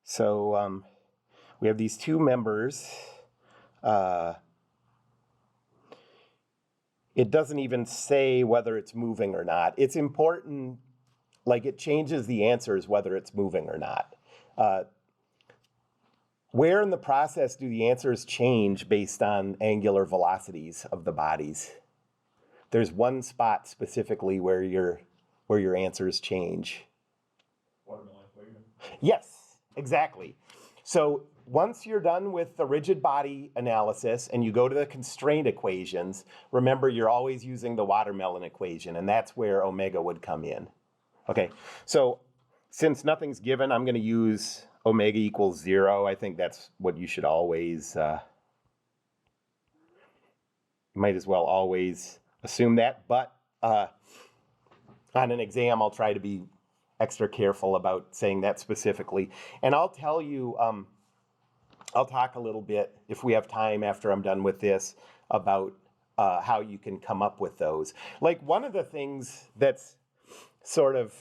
So we have these two members. It doesn't even say whether it's moving or not. It's important, like it changes the answers whether it's moving or not. Where in the process do the answers change based on angular velocities of the bodies? There's one spot specifically where your answers change. Watermelon equation. Yes, exactly. So once you're done with the rigid body analysis and you go to the constraint equations, remember you're always using the watermelon equation, and that's where omega would come in. Okay, so since nothing's given, I'm going to use omega equals 0. I think that's what you should always, might as well always assume that. But on an exam, I'll try to be extra careful about saying that specifically. And I'll tell you, I'll talk a little bit, if we have time after I'm done with this, about how you can come up with those. Like one of the things that's sort of,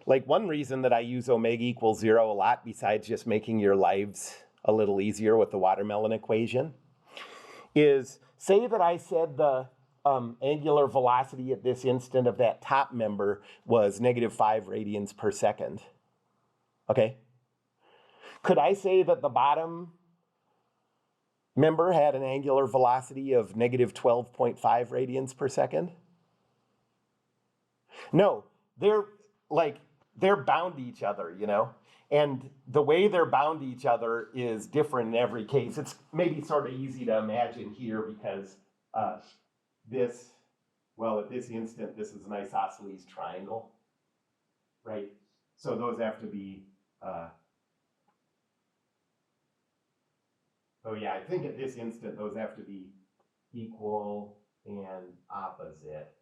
like one reason that I use omega equals 0 a lot, besides just making your lives a little easier with the watermelon equation, is say that I said the angular velocity at this instant of that top member was -5 radians per second. Okay? Could I say that the bottom member had an angular velocity of -12.5 radians per second? No, they're bound to each other, you know? And the way they're bound to each other is different in every case. It's maybe sort of easy to imagine here because at this instant, this is an isosceles triangle, right? So those have to be, I think at this instant, those have to be equal and opposite.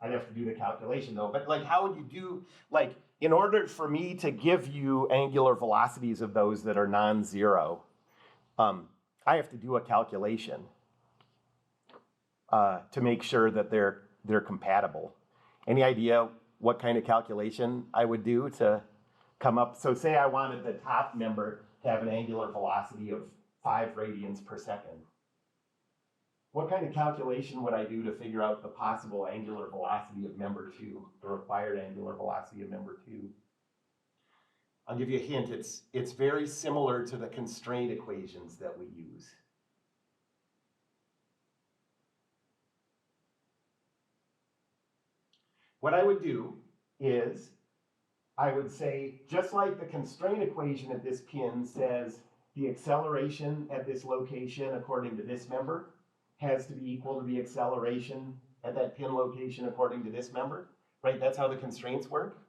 I'd have to do the calculation though, but like how would you do, like in order for me to give you angular velocities of those that are non-zero, I have to do a calculation to make sure that they're compatible. Any idea what kind of calculation I would do to come up? So say I wanted the top member to have an angular velocity of 5 radians per second. What kind of calculation would I do to figure out the possible angular velocity of member 2, the required angular velocity of member 2? I'll give you a hint. It's very similar to the constraint equations that we use. What I would do is I would say, just like the constraint equation at this pin says the acceleration at this location according to this member has to be equal to the acceleration at that pin location according to this member, right? That's how the constraints work.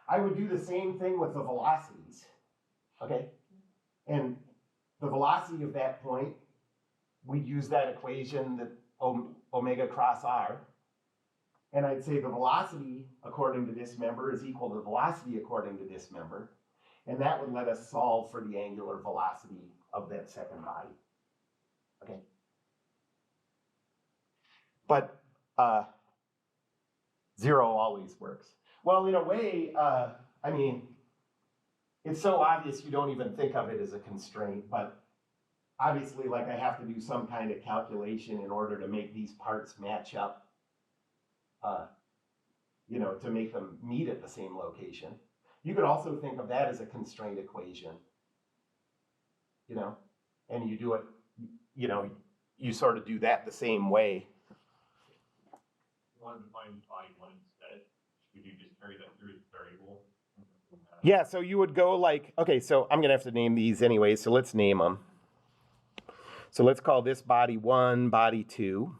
I would do the same thing with the velocities, okay? And the velocity of that point, we'd use that equation, that omega cross r, and I'd say the velocity according to this member is equal to the velocity according to this member, and that would let us solve for the angular velocity of that second body, okay? But 0 always works. Well, in a way, I mean, it's so obvious you don't even think of it as a constraint, but obviously, like I have to do some kind of calculation in order to make these parts match up, to make them meet at the same location. You could also think of that as a constraint equation, and you do it, you sort of do that the same way. Wanted to find I1 instead. Would you just carry that through as a variable? Yeah, so you would go like, okay, so I'm gonna have to name these anyway, so let's name them. So let's call this body 1, body 2.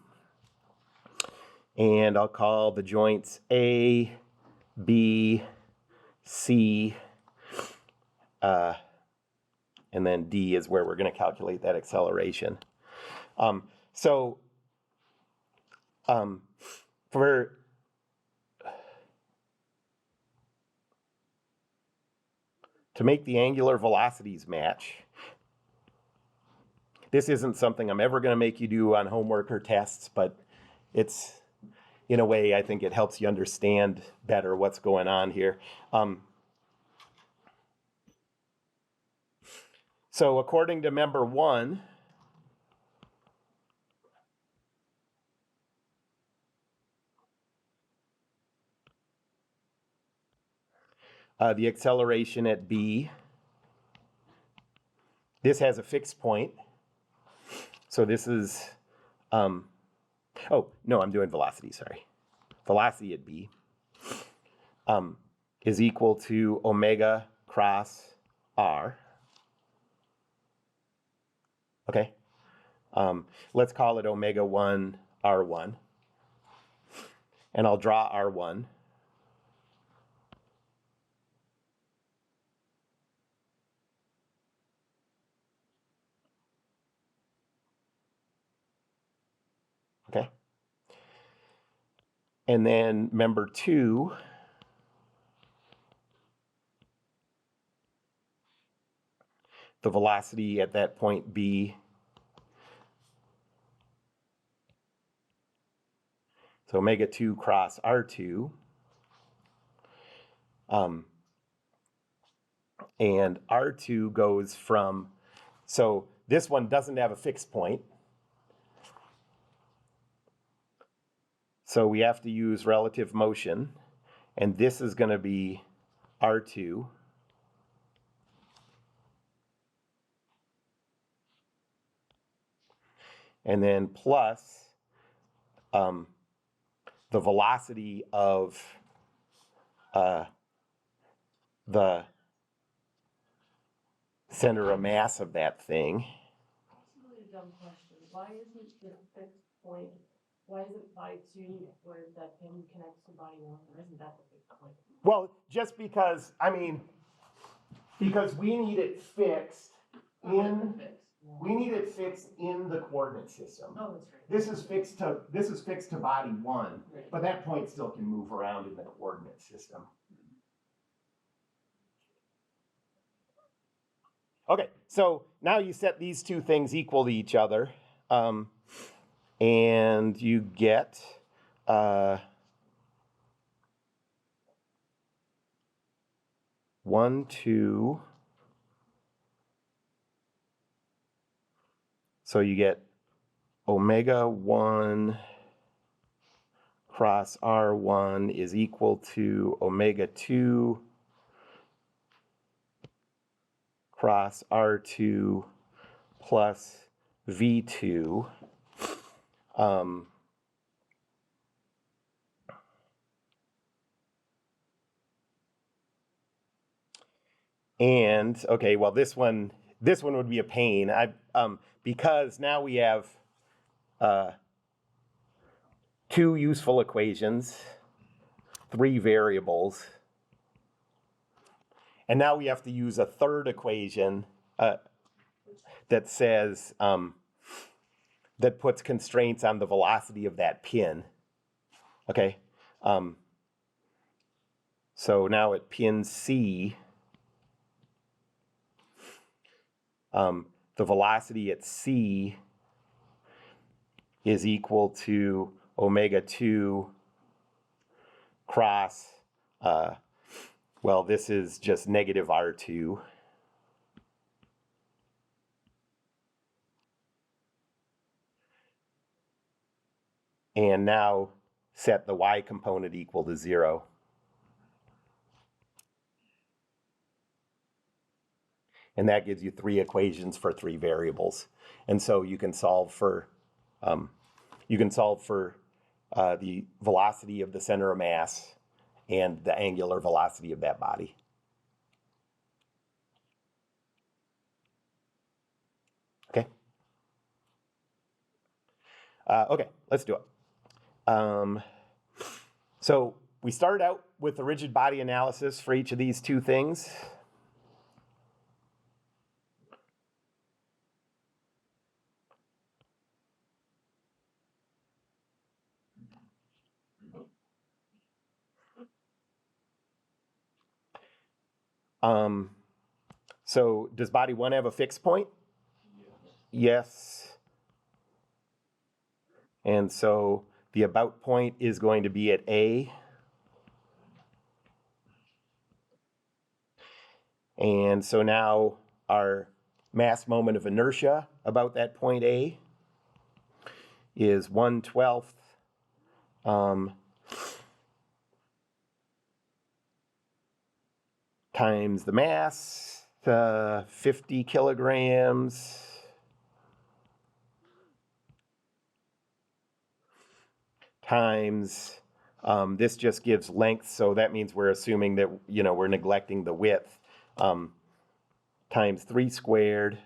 And I'll call the joints A, B, C, and then D is where we're gonna calculate that acceleration. To make the angular velocities match, this isn't something I'm ever going to make you do on homework or tests, but it's, in a way, I think it helps you understand better what's going on here. So according to member 1, the acceleration at B, this has a fixed point. So this is, oh, no, I'm doing velocity, sorry. Velocity at B is equal to omega cross R. Okay? Let's call it omega 1 R1. And I'll draw R1. Okay? And then member 2, the velocity at that point B, so omega 2 cross R2, and R2 goes from, so this one doesn't have a fixed point, so we have to use relative motion, and this is going to be R2. And then plus the velocity of the center of mass of that thing. That's really a dumb question. Why isn't the fixed point, why isn't phi 2 where that pin connects to body 1? Or isn't that the fixed point? Well, just because, I mean, because we need it fixed in, we need it fixed in the coordinate system. Oh, that's right. This is fixed to body 1, but that point still can move around in the coordinate system. Okay, so now you set these two things equal to each other, and you get 1, 2. So you get omega 1 cross R1 is equal to omega 2 cross R2 plus V2. And okay, well this one would be a pain. Because now we have 2 useful equations, 3 variables, and now we have to use a third equation that says that puts constraints on the velocity of that pin. Okay, so now at pin C, the velocity at C is equal to omega 2 cross, well, this is just negative R2. And now set the y component equal to 0. And that gives you 3 equations for 3 variables. And so you can solve for the velocity of the center of mass and the angular velocity of that body. Okay. Okay, let's do it. So we started out with the rigid body analysis for each of these 2 things. So does body 1 have a fixed point? Yes. And so the about point is going to be at A. And so now our mass moment of inertia about that point A is 1/12 times the mass, 50 kilograms, times, this just gives length, so that means we're assuming that, we're neglecting the width, times 3 squared.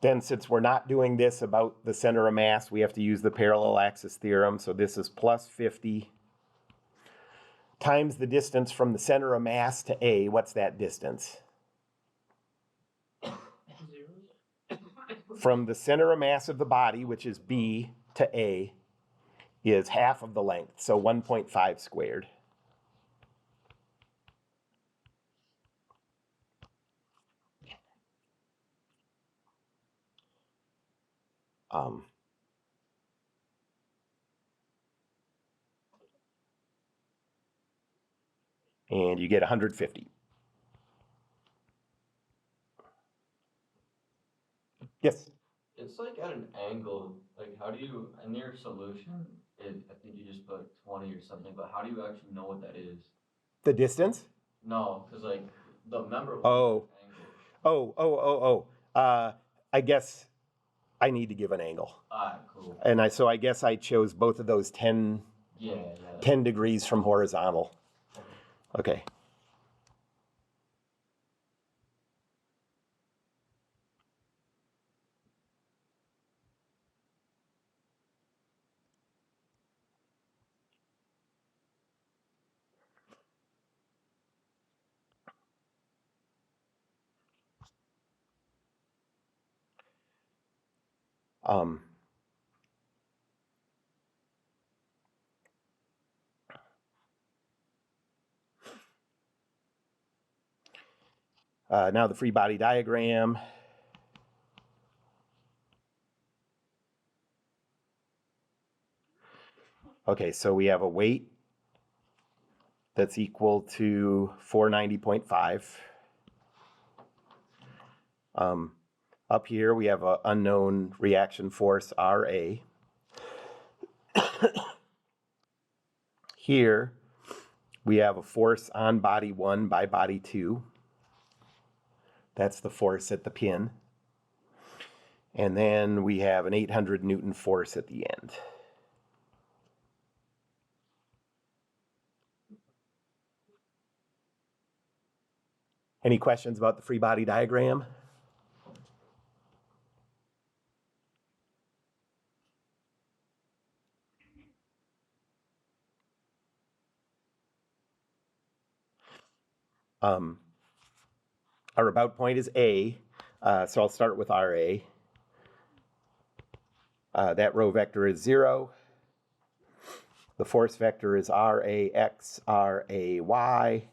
Then since we're not doing this about the center of mass, we have to use the parallel axis theorem, so this is plus 50 times the distance from the center of mass to A. What's that distance? From the center of mass of the body, which is B, to A, is half of the length, so 1.5 squared. And you get 150. Yes? It's like at an angle, like how do you, in your solution, I think you just put 20 or something, but how do you actually know what that is? The distance? No, because like the member Oh. angle. I guess I need to give an angle. Cool. And so I guess I chose both of those 10 degrees from horizontal. Okay. Now the free body diagram. Okay, so we have a weight that's equal to 490.5. Up here we have an unknown reaction force, RA. Here we have a force on body 1 by body 2. That's the force at the pin. And then we have an 800 Newton force at the end. Any questions about the free body diagram? Our about point is A, so I'll start with RA. That row vector is 0. The force vector is RAX, RAY.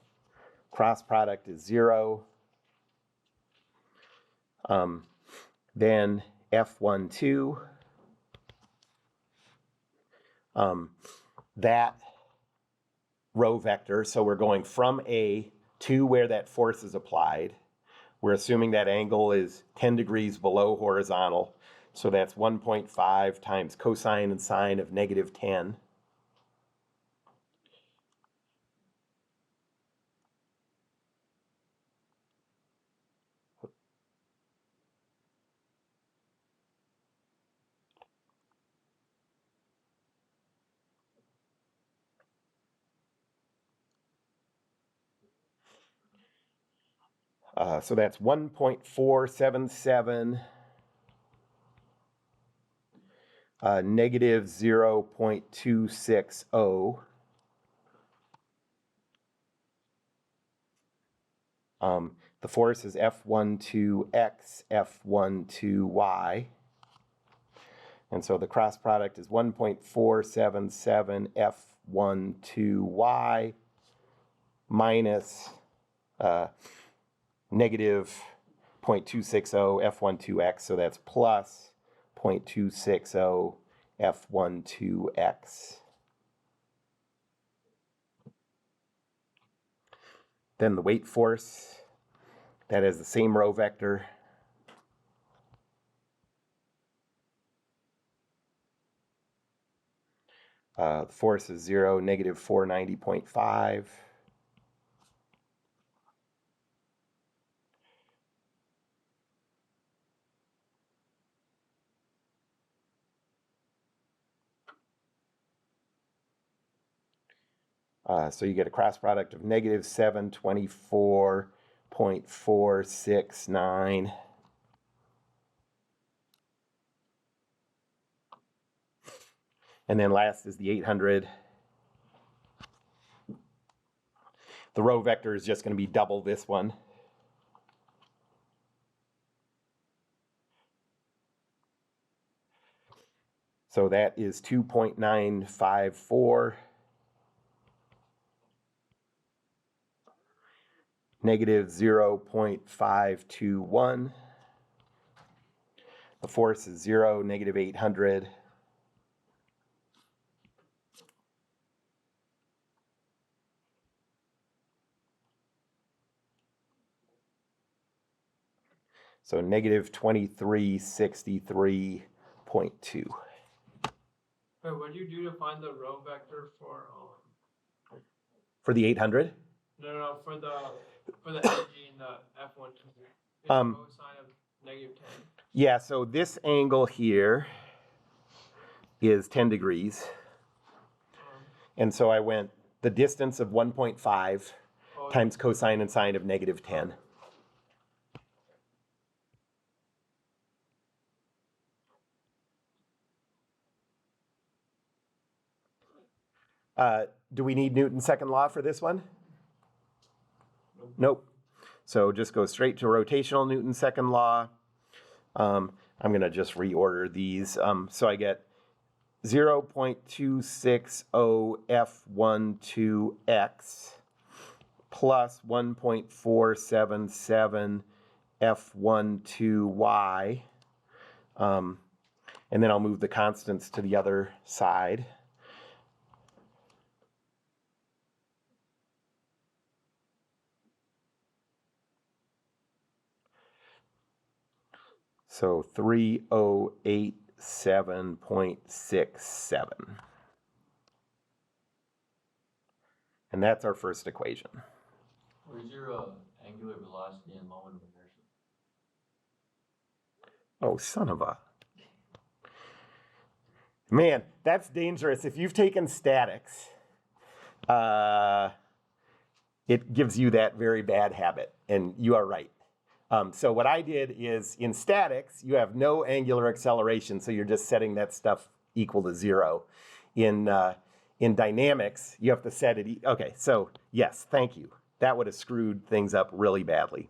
Cross product is 0. Then F12. That row vector, so we're going from A to where that force is applied. We're assuming that angle is 10 degrees below horizontal. So that's 1.5 times cosine and sine of negative 10. So that's 1.477 negative 0.260. The force is F12x, F12y. And so the cross product is 1.477 F12y minus negative 0.260 F12x, so that's plus 0.260 F12x. Then the weight force that has the same row vector. The force is 0, negative 490.5. So you get a cross product of negative 724.469. And then last is the 800. The row vector is just going to be double this one. So that is 2.954. Negative 0.521. The force is 0, negative 800. So negative 2363.2. Wait, what do you do to find the row vector for For the 800? no, for the energy in the F1 it's cosine of negative 10. Yeah, so this angle here is 10 degrees. And so I went the distance of 1.5 times cosine and sine of negative 10. Do we need Newton's second law for this one? Nope. So just go straight to rotational Newton's second law. I'm going to just reorder these. So I get 0.260 F12x plus 1.477 F12y. And then I'll move the constants to the other side. So 3087.67. And that's our first equation. Where's your angular velocity and moment of inertia? Oh, son of a. Man, that's dangerous. If you've taken statics, it gives you that very bad habit, and you are right. So what I did is in statics, you have no angular acceleration, so you're just setting that stuff equal to 0. In dynamics, you have to set it. Okay, so yes, thank you. That would have screwed things up really badly.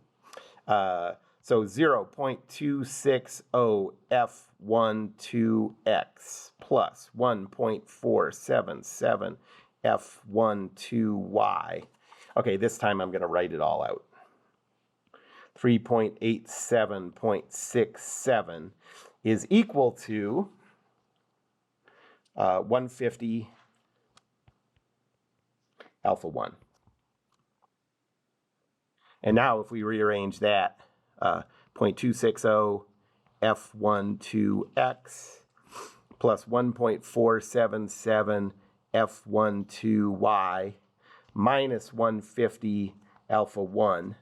So 0.260 F12x plus 1.477 F12y. Okay, this time I'm going to write it all out. 3.87.67 is equal to 150 alpha 1. And now if we rearrange that, 0.260 F12x plus 1.477 F12y minus 150 alpha 1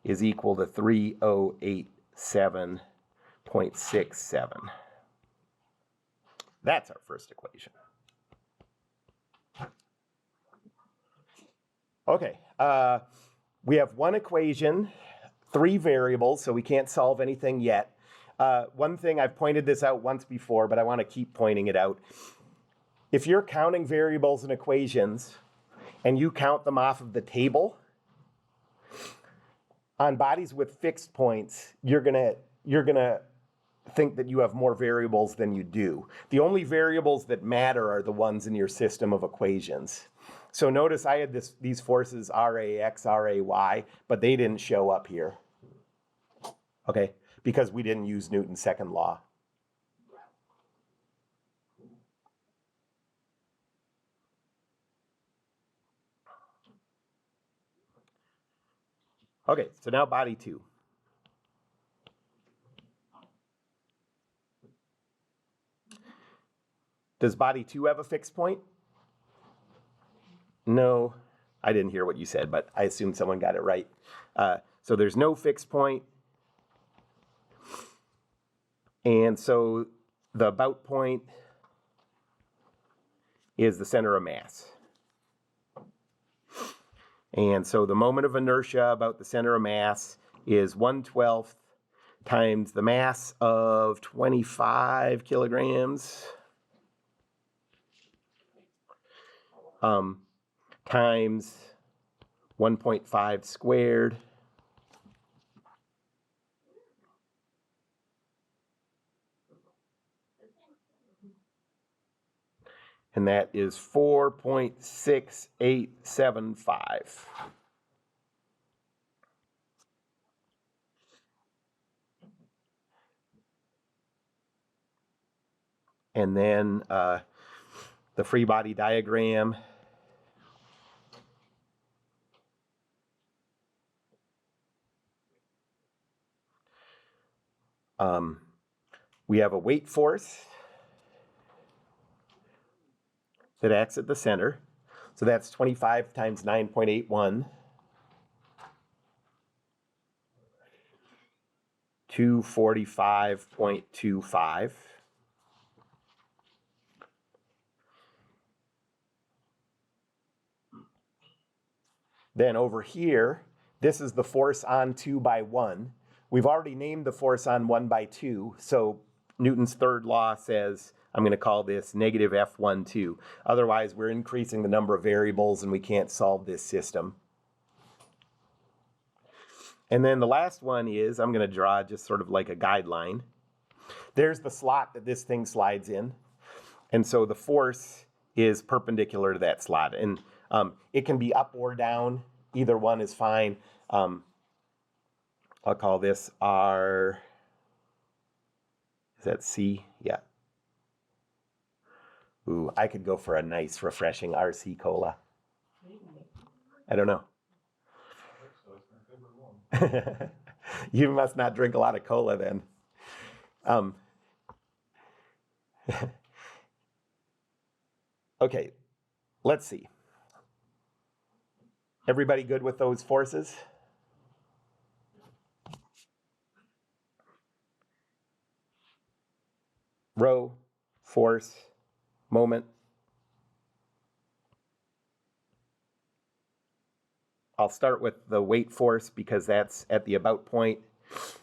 is equal to 3087.67. That's our first equation. Okay, we have one equation, 3 variables, so we can't solve anything yet. One thing, I've pointed this out once before, but I want to keep pointing it out. If you're counting variables and equations, and you count them off of the table, on bodies with fixed points, you're gonna think that you have more variables than you do. The only variables that matter are the ones in your system of equations. So notice I had these forces RAX, RAY, but they didn't show up here. Okay, because we didn't use Newton's second law. Okay, so now body 2. Does body 2 have a fixed point? No, I didn't hear what you said, but I assumed someone got it right. So there's no fixed point. And so the about point is the center of mass. And so the moment of inertia about the center of mass is 1/12 times the mass of 25 kilograms times 1.5 squared and that is 4.6875. And then the free body diagram. We have a weight force that acts at the center. So that's 25 times 9.81. 245.25. Then over here, this is the force on 2 by 1. We've already named the force on 1 by 2, so Newton's third law says, I'm going to call this negative F12. Otherwise, we're increasing the number of variables and we can't solve this system. And then the last one is, I'm going to draw just sort of like a guideline. There's the slot that this thing slides in. And so the force is perpendicular to that slot. And it can be up or down. Either one is fine. I'll call this R. Is that C? Yeah. Ooh, I could go for a nice, refreshing RC Cola. I don't know. You must not drink a lot of cola then. Okay, let's see. Everybody good with those forces? Rho, force, moment. I'll start with the weight force because that's at the about point.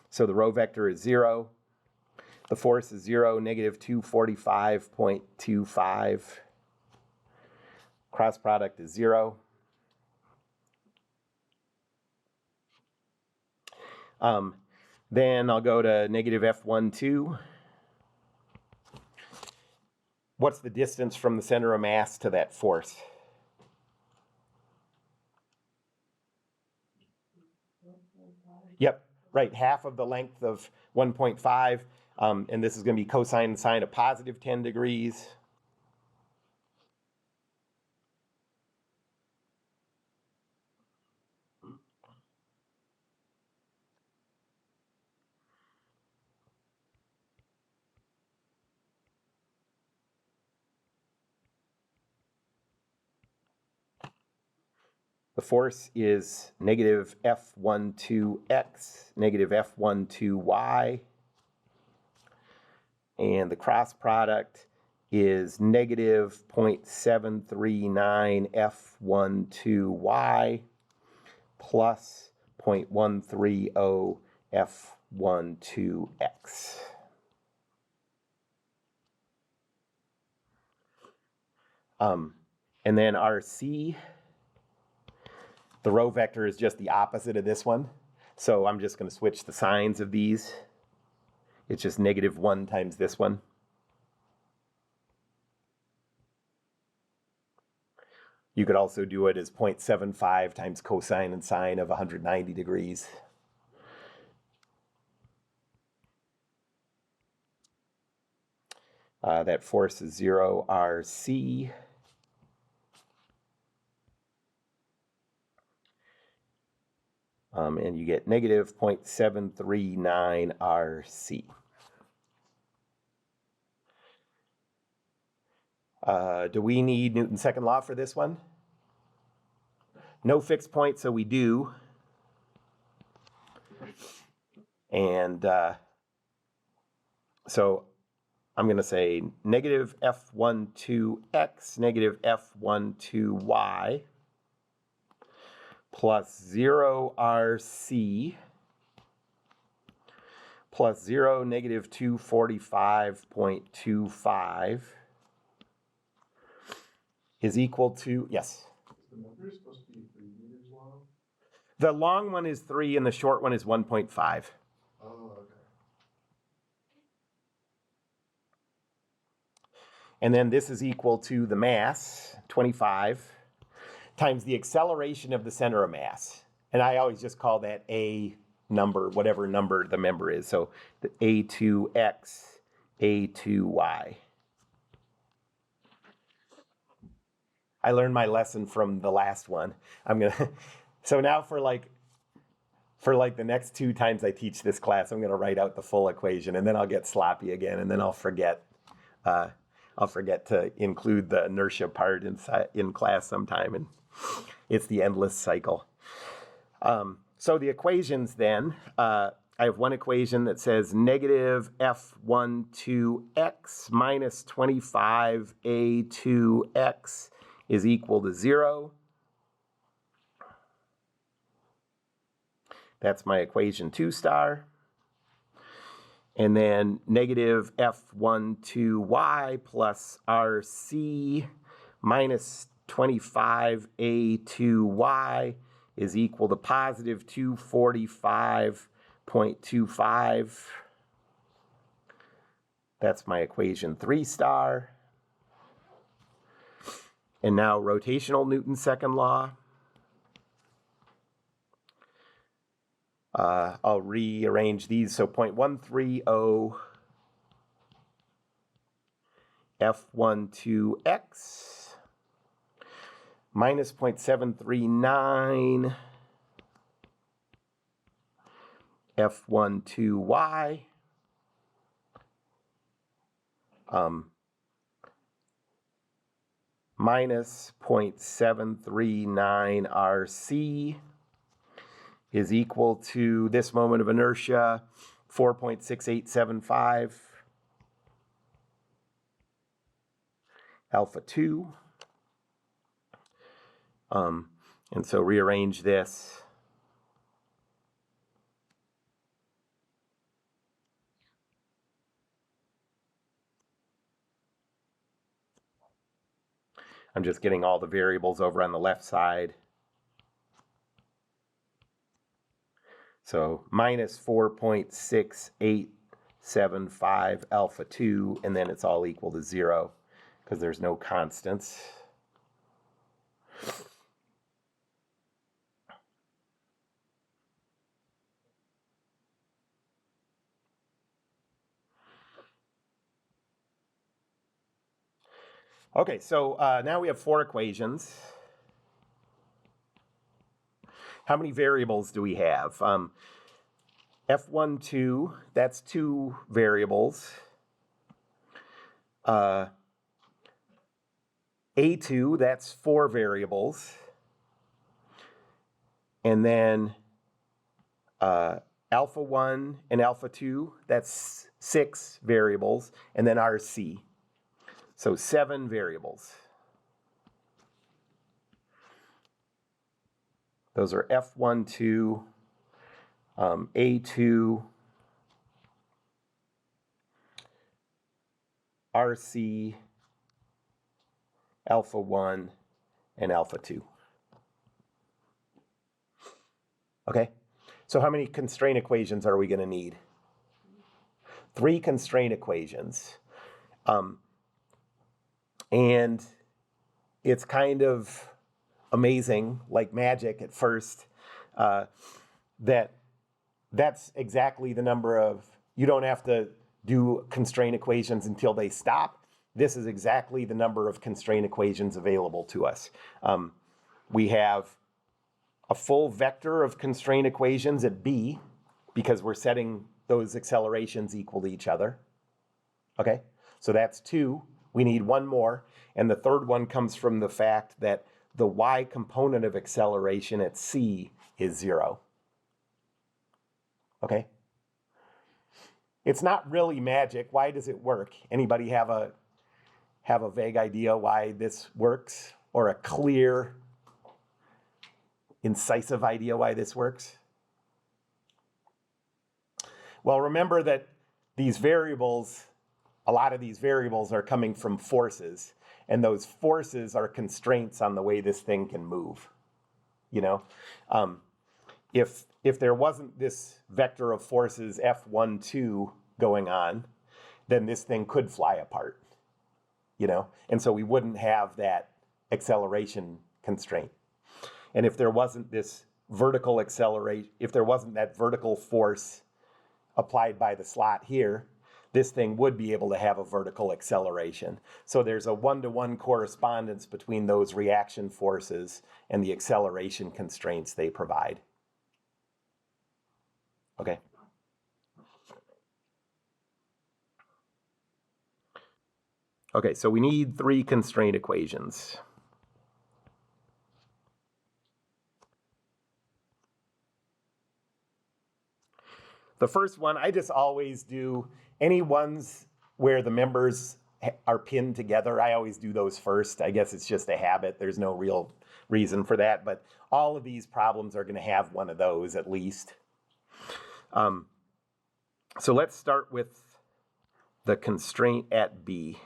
So the rho vector is 0. The force is 0, negative 245.25. Cross product is 0. Then I'll go to negative F12. What's the distance from the center of mass to that force? Yep, right, half of the length of 1.5, and this is going to be cosine and sine of positive 10 degrees. The force is negative F12x, negative F12y. And the cross product is negative 0.739 F12y plus 0.130 F12x. And then our C, the rho vector is just the opposite of this one. So I'm just going to switch the signs of these. It's just negative 1 times this one. You could also do it as 0.75 times cosine and sine of 190 degrees. That force is 0 RC. And you get negative 0.739 RC. Do we need Newton's second law for this one? No fixed point, so we do. And so I'm going to say negative f12x, negative f12y, plus 0rc, plus 0, negative 245.25 is equal to, yes? The measure is supposed to be 3 meters long? The long one is 3 and the short one is 1.5. Oh, okay. And then this is equal to the mass, 25, times the acceleration of the center of mass. And I always just call that A number, whatever number the member is. So the A2x, A2y. I learned my lesson from the last one. So now for like the next 2 times I teach this class, I'm gonna write out the full equation, and then I'll get sloppy again, and then I'll forget to include the inertia part in class sometime, and it's the endless cycle. So the equations then, I have one equation that says negative f12x minus 25a2x is equal to 0. That's my equation 2 star. And then negative f12y plus rc minus 25a2y is equal to positive 245.25. That's my equation 3 star. And now rotational Newton's second law. I'll rearrange these. So 0.130 f12x minus 0.739 f12y minus 0.739 rc is equal to this moment of inertia, 4.6875 alpha 2. And so rearrange this. I'm just getting all the variables over on the left side. So minus 4.6875 alpha 2, and then it's all equal to 0 because there's no constants. Okay, so now we have 4 equations. How many variables do we have? F12, that's 2 variables. A2, that's 4 variables. And then alpha 1 and alpha 2, that's 6 variables. And then RC. So 7 variables. Those are F12, A2, RC, alpha 1, and alpha 2. Okay, so how many constraint equations are we going to need? 3 constraint equations. And it's kind of amazing, like magic at first, that's exactly the number of, you don't have to do constraint equations until they stop. This is exactly the number of constraint equations available to us. We have a full vector of constraint equations at B because we're setting those accelerations equal to each other. Okay, so that's 2. We need one more. And the third one comes from the fact that the y component of acceleration at c is 0. Okay? It's not really magic. Why does it work? Anybody have a vague idea why this works? Or a clear, incisive idea why this works? Well, remember that these variables, a lot of these variables are coming from forces, and those forces are constraints on the way this thing can move. You know, if there wasn't this vector of forces F1, 2 going on, then this thing could fly apart. You know, and so we wouldn't have that acceleration constraint. And if there wasn't this vertical acceleration, if there wasn't that vertical force applied by the slot here, this thing would be able to have a vertical acceleration. So there's a one-to-one correspondence between those reaction forces and the acceleration constraints they provide. Okay. Okay, so we need 3 constraint equations. The first one, I just always do any ones where the members are pinned together. I always do those first. I guess it's just a habit. There's no real reason for that, but all of these problems are going to have one of those at least. So let's start with the constraint at B.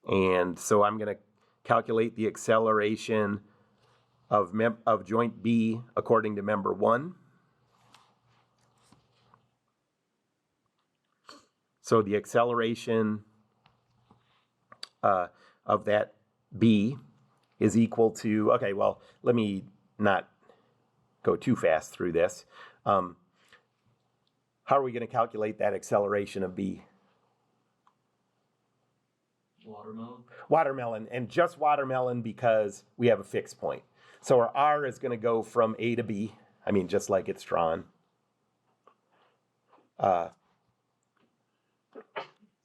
And so I'm going to calculate the acceleration of joint B according to member 1. So the acceleration of that B is equal to, okay, well, let me not go too fast through this. How are we going to calculate that acceleration of B? Watermelon? Watermelon, and just watermelon because we have a fixed point. So our R is going to go from A to B, I mean, just like it's drawn.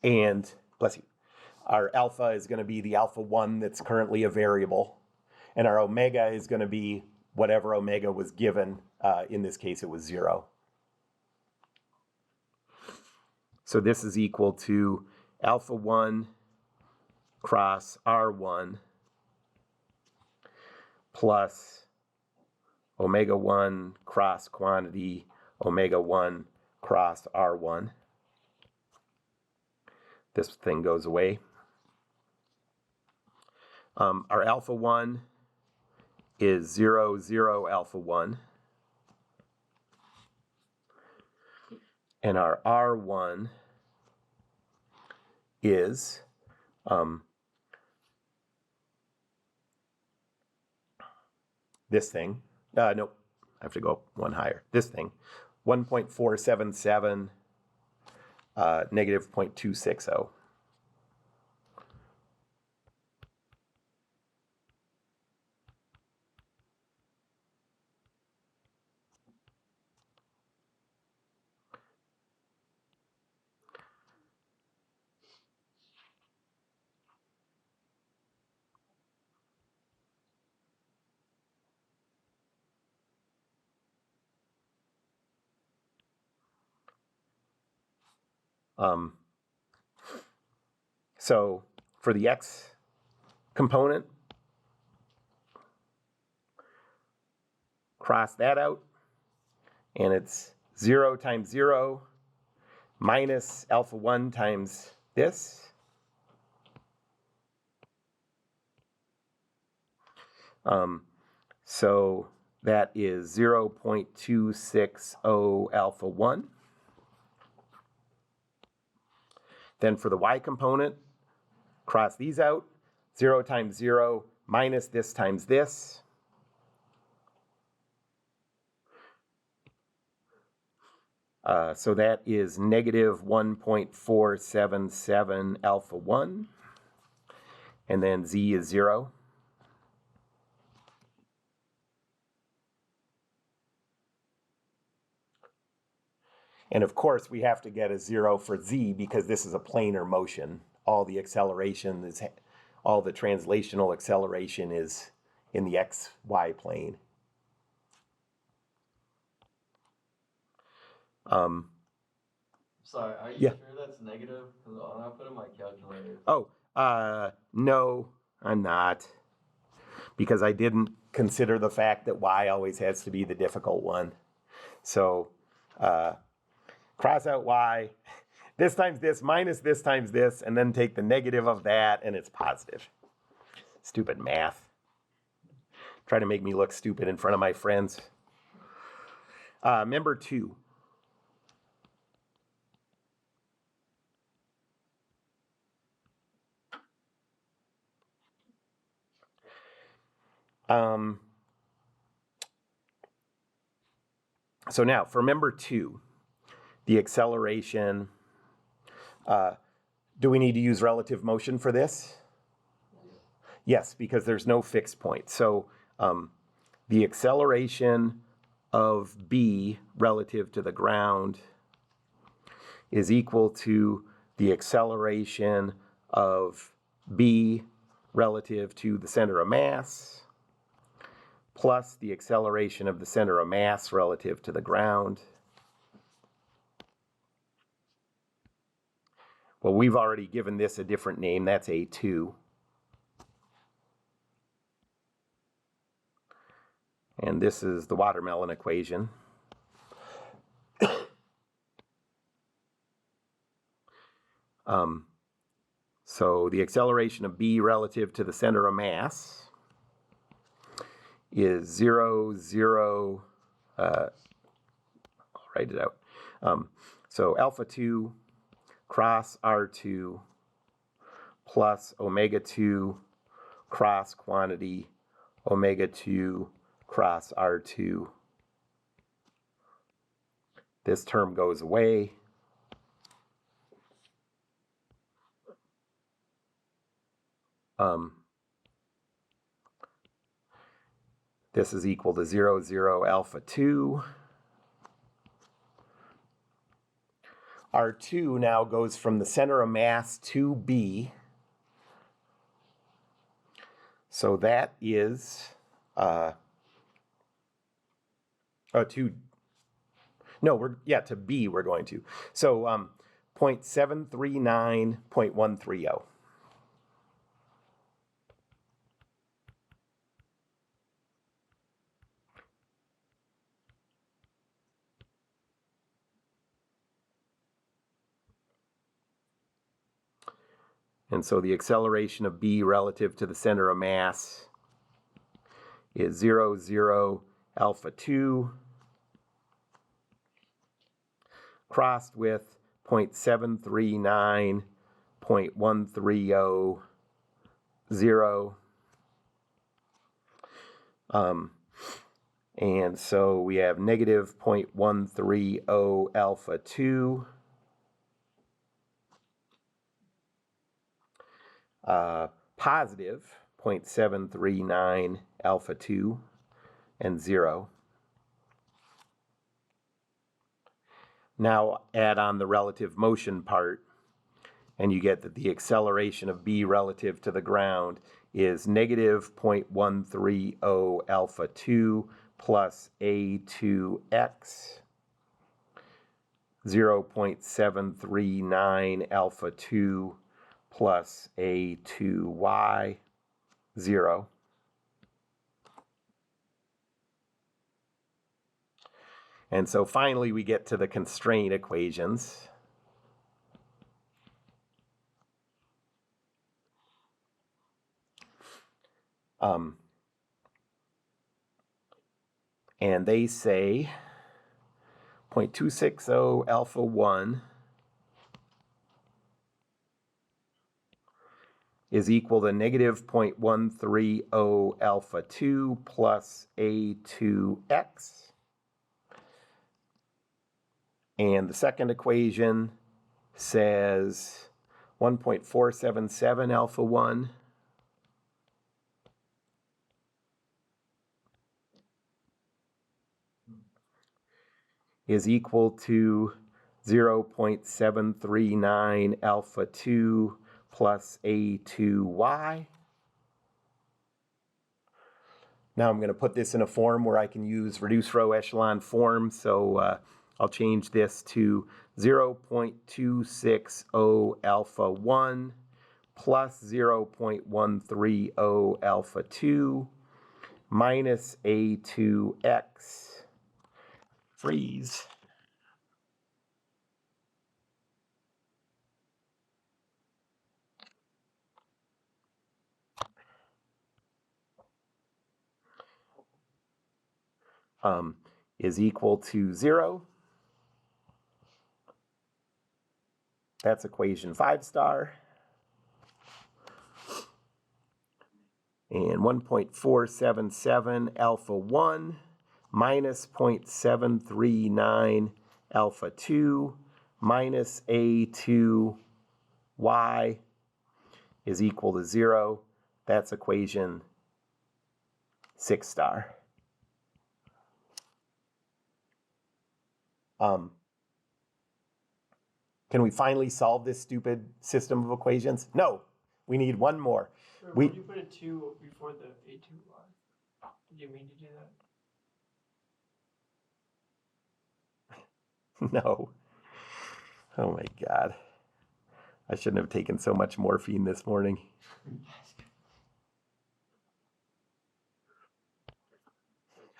And, bless you, our alpha is going to be the alpha 1 that's currently a variable. And our omega is going to be whatever omega was given. In this case, it was 0. So this is equal to alpha 1 cross R1 plus omega 1 cross quantity omega 1 cross R1. This thing goes away. Our alpha 1 is 0, 0, alpha 1. And our R1 is this thing. Nope, I have to go up one higher. This thing, 1.477 negative 0.260. So for the x component, cross that out, and it's 0 times 0 minus alpha 1 times this. So that is 0.260 alpha 1. Then for the y component, cross these out. 0 times 0 minus this times this. So that is negative 1.477 alpha 1. And then z is 0. And of course, we have to get a 0 for z because this is a planar motion. All the acceleration is, all the translational acceleration is in the xy plane. Sorry, are you Yeah. sure that's negative? Because when I put in my calculator. No, I'm not. Because I didn't consider the fact that y always has to be the difficult one. So, cross out y, this times this minus this times this, and then take the negative of that, and it's positive. Stupid math. Try to make me look stupid in front of my friends. Member 2. So now for member 2, the acceleration, do we need to use relative motion for this? Yes, because there's no fixed point. So the acceleration of B relative to the ground is equal to the acceleration of B relative to the center of mass plus the acceleration of the center of mass relative to the ground. Well, we've already given this a different name. That's A2. And this is the watermelon equation. So the acceleration of B relative to the center of mass is 0, 0, I'll write it out. So alpha 2 cross R2 plus omega 2 cross quantity omega 2 cross R2. This term goes away. This is equal to 0, 0 alpha 2. R2 now goes from the center of mass to B. So that is to B we're going to. So 0.739.130. And so the acceleration of B relative to the center of mass is 0, 0 alpha 2 crossed with 0.739.130, 0. And so we have negative 0.130 alpha 2. Positive 0.739 alpha 2 and 0. Now add on the relative motion part, and you get that the acceleration of B relative to the ground is negative 0.130 alpha 2 plus A2x, 0.739 alpha 2 plus A2y, 0. And so finally we get to the constraint equations. And they say 0.260 alpha 1 is equal to negative 0.130 alpha 2 plus A2x. And the second equation says 1.477 alpha 1 is equal to 0.739 alpha 2 plus A2y. Now I'm going to put this in a form where I can use reduced row echelon form, so I'll change this to 0.260 alpha 1 plus 0.130 alpha 2 minus A2x. Freeze. Is equal to 0. That's equation 5 star. And 1.477 alpha 1 minus 0.739 alpha 2 minus A2 y is equal to 0. That's equation 6 star. Can we finally solve this stupid system of equations? No, we need one more. Or We- would you put a 2 before the A2y? Did you mean to do that? No. Oh my God. I shouldn't have taken so much morphine this morning.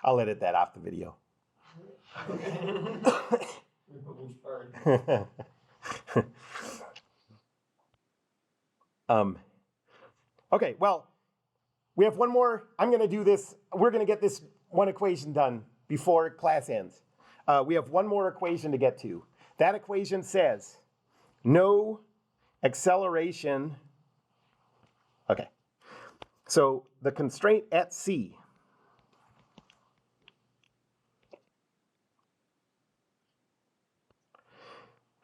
I'll edit that off the video. Okay, well, we have one more. I'm going to do this. We're going to get this one equation done before class ends. We have one more equation to get to. That equation says no acceleration. Okay, so the constraint at C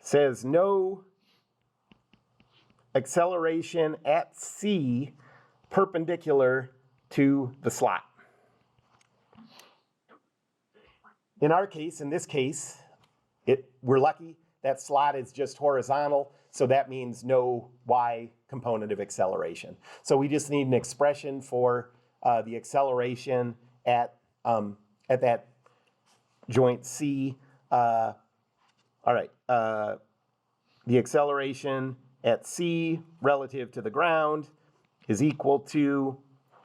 says no acceleration at C perpendicular to the slot. In our case, in this case, we're lucky that slot is just horizontal, so that means no y component of acceleration. So we just need an expression for the acceleration at that joint C. All right, the acceleration at C relative to the ground is equal to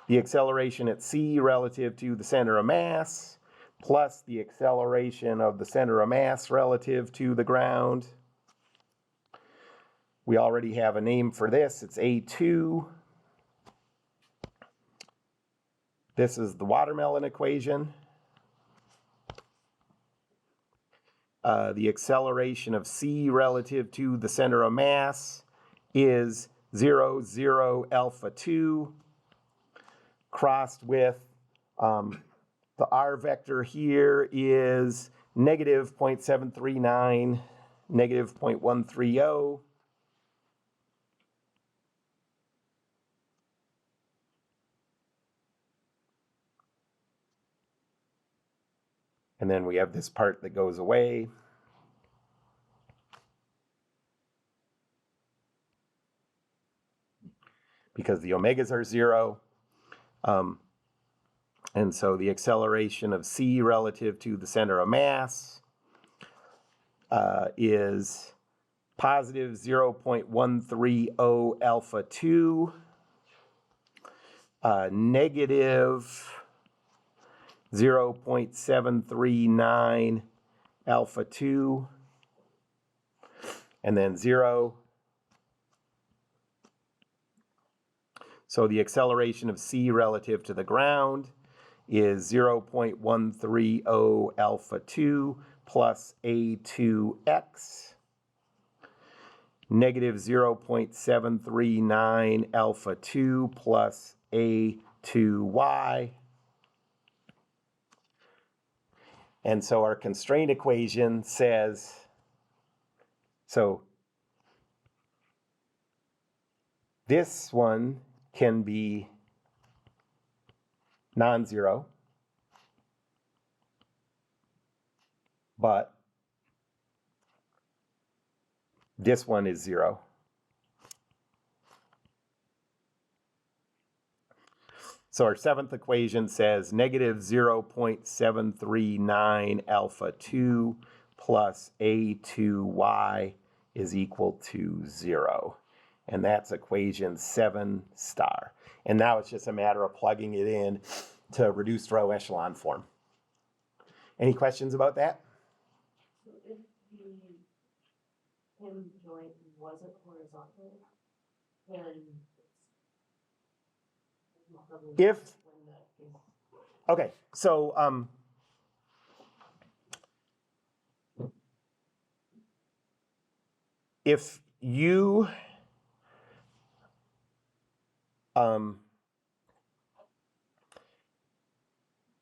the acceleration at C relative to the center of mass plus the acceleration of the center of mass relative to the ground. We already have a name for this. It's A2. This is the watermelon equation. The acceleration of C relative to the center of mass is 0, 0, alpha 2, crossed with the R vector here is negative 0.739, negative 0.130. And then we have this part that goes away. Because the omegas are 0. And so the acceleration of C relative to the center of mass is positive 0.130 alpha 2, negative 0.739 alpha 2, and then 0. So the acceleration of C relative to the ground is 0.130 alpha 2 plus A2x, negative 0.739 alpha 2 plus A2y. And so our constraint equation says, so this one can be non-zero, but this one is 0. So our seventh equation says negative 0.739 alpha 2 plus a2y is equal to 0. And that's equation 7 star. And now it's just a matter of plugging it in to reduced row echelon form. Any questions about that? So if the hinge joint wasn't horizontal, then it's probably If- when that is. Okay, so if you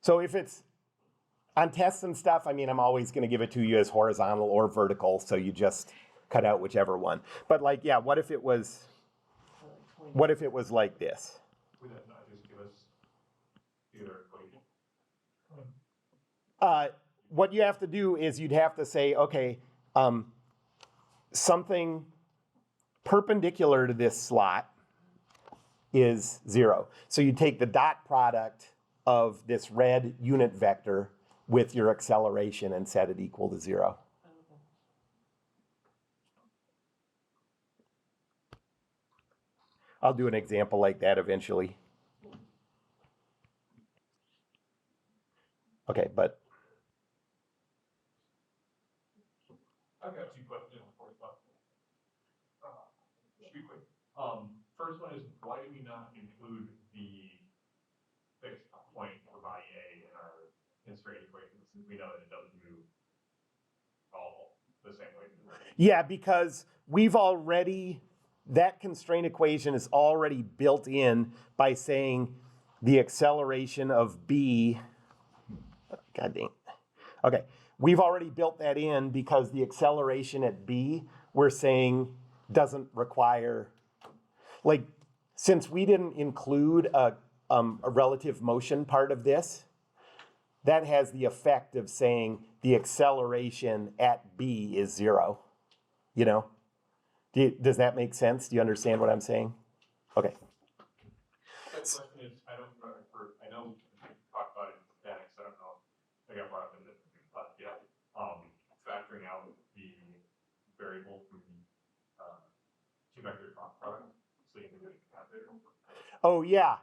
so if it's on tests and stuff, I mean, I'm always going to give it to you as horizontal or vertical, so you just cut out whichever one. But like, yeah, what if it was like this? Would that not just give us the other equation? What you have to do is you'd have to say, okay, something perpendicular to this slot is 0. So you take the dot product of this red unit vector with your acceleration and set it equal to 0. Okay. I'll do an example like that eventually. Okay, but I've got 2 questions for you. Should be quick. First one is, why do we not include the fixed point for body A in our constraint equation, since we know that it doesn't move all the same way? yeah, because that constraint equation is already built in by saying the acceleration of B, God dang. Okay, we've already built that in because the acceleration at B, we're saying doesn't require, like, since we didn't include a relative motion part of this, that has the effect of saying the acceleration at B is 0. You know? Does that make sense? Do you understand what I'm saying? Okay. Second question is, I know we talked about it in statics, I don't know, I got brought up in this, but yeah, factoring out the variable from the, two-vector cross product, so you can do it calculator. Oh, yeah.